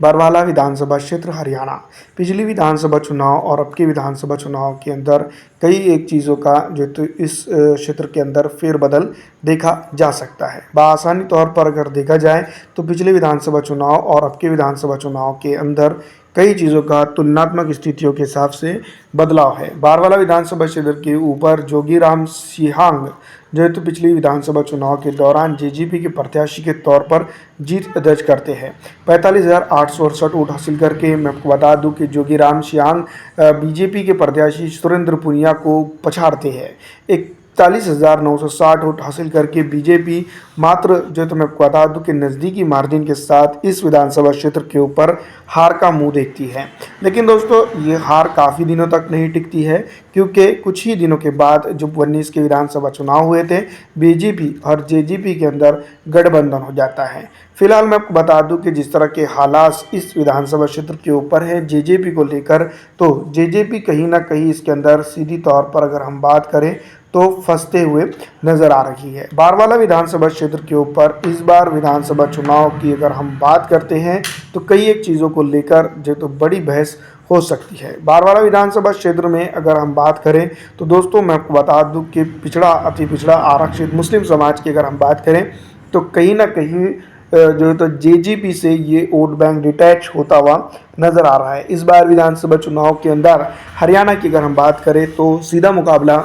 बरवाला विधानसभा क्षेत्र हरियाणा। पिछली विधानसभा चुनाव और अब के विधानसभा चुनाव के अंदर कई एक चीज़ों का जो तो इस क्षेत्र के अंदर फेरबदल देखा जा सकता है। बआसानी तौर पर अगर देखा जाए तो पिछले विधानसभा चुनाव और अब के विधानसभा चुनाव के अंदर कई चीज़ों का तुलनात्मक स्थितियों के हिसाब से बदलाव है। बारवाला विधानसभा क्षेत्र के ऊपर जोगीराम सिहांग जो है तो पिछली विधानसभा चुनाव के दौरान जेजेपी के प्रत्याशी के तौर पर जीत दर्ज करते हैं। 45,868 वोट हासिल करके मैं आपको बता दूं कि जोगीराम सिहांग बीजेपी के प्रत्याशी सुरेंद्र पुनिया को पछाड़ते हैं। 41,960 वोट हासिल करके बीजेपी मात्र जो तो मैं आपको बता दूं कि नज़दीकी मार्जिन के साथ इस विधानसभा क्षेत्र के ऊपर हार का मुंह देखती है। लेकिन दोस्तों ये हार काफ़ी दिनों तक नहीं टिकती है, क्योंकि कुछ ही दिनों के बाद जब 19 के विधानसभा चुनाव हुए थे बीजेपी और जेजेपी के अंदर गठबंधन हो जाता है। फिलहाल मैं आपको बता दूं कि जिस तरह के हालात इस विधानसभा क्षेत्र के ऊपर है जेजेपी को लेकर, तो जेजेपी कहीं ना कहीं इसके अंदर सीधी तौर पर अगर हम बात करें तो फंसते हुए नजर आ रही है। बारवाला विधानसभा क्षेत्र के ऊपर इस बार विधानसभा चुनाव की अगर हम बात करते हैं तो कई एक चीज़ों को लेकर जो तो बड़ी बहस हो सकती है। बारवाला विधानसभा क्षेत्र में अगर हम बात करें तो दोस्तों मैं आपको बता दूं कि पिछड़ा अति पिछड़ा आरक्षित मुस्लिम समाज की अगर हम बात करें तो कहीं ना कहीं जो है तो जेजेपी से ये वोट बैंक डिटैच होता हुआ नजर आ रहा है। इस बार विधानसभा चुनाव के अंदर हरियाणा की अगर हम बात करें तो सीधा मुकाबला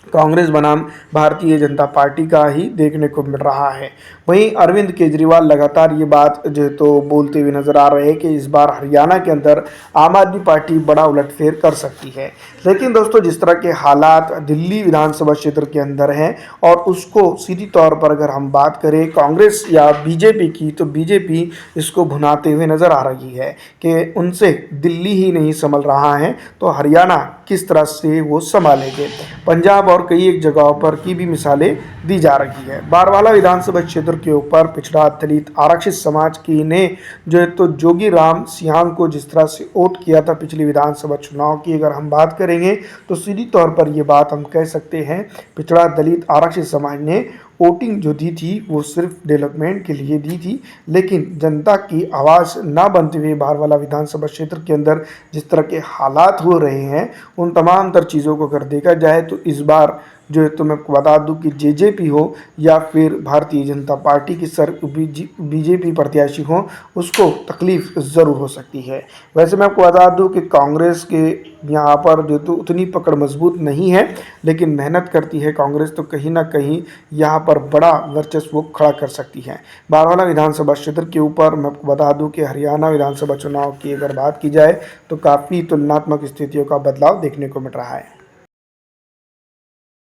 कांग्रेस बनाम भारतीय जनता पार्टी का ही देखने को मिल रहा है। वहीं अरविंद केजरीवाल लगातार ये बात जो तो बोलते हुए नजर आ रहे हैं कि इस बार हरियाणा के अंदर आम आदमी पार्टी बड़ा उलटफेर कर सकती है। लेकिन दोस्तों जिस तरह के हालात दिल्ली विधानसभा क्षेत्र के अंदर हैं और उसको सीधी तौर पर अगर हम बात करें कांग्रेस या बीजेपी की, तो बीजेपी इसको भुनाते हुए नजर आ रही है कि उनसे दिल्ली ही नहीं संभल रहा है तो हरियाणा किस तरह से वो संभालेंगे। पंजाब और कई एक जगहों पर की भी मिसालें दी जा रही है। बारवाला विधानसभा क्षेत्र के ऊपर पिछड़ा दलित आरक्षित समाज की ने जो है तो जोगीराम सिहांग को जिस तरह से वोट किया था पिछली विधानसभा चुनाव की अगर हम बात करेंगे तो सीधी तौर पर ये बात हम कह सकते हैं पिछड़ा दलित आरक्षित समाज ने वोटिंग जो दी थी वो सिर्फ डेवलपमेंट के लिए दी थी, लेकिन जनता की आवाज़ ना बनते हुए बारवाला विधानसभा क्षेत्र के अंदर जिस तरह के हालात हो रहे हैं उन तमाम तर चीज़ों को अगर देखा जाए तो इस बार जो है तो मैं आपको बता दूं कि जेजेपी हो या फिर भारतीय जनता पार्टी की बीजेपी प्रत्याशी हो उसको तकलीफ ज़रूर हो सकती है। वैसे मैं आपको बता दूं कि कांग्रेस के यहाँ पर जो तो उतनी पकड़ मजबूत नहीं है, लेकिन मेहनत करती है कांग्रेस तो कहीं ना कहीं यहाँ पर बड़ा वर्चस्व खड़ा कर सकती है। बारवाला विधानसभा क्षेत्र के ऊपर मैं आपको बता दूं कि हरियाणा विधानसभा चुनाव की अगर बात की जाए तो काफ़ी तुलनात्मक स्थितियों का बदलाव देखने को मिल रहा है।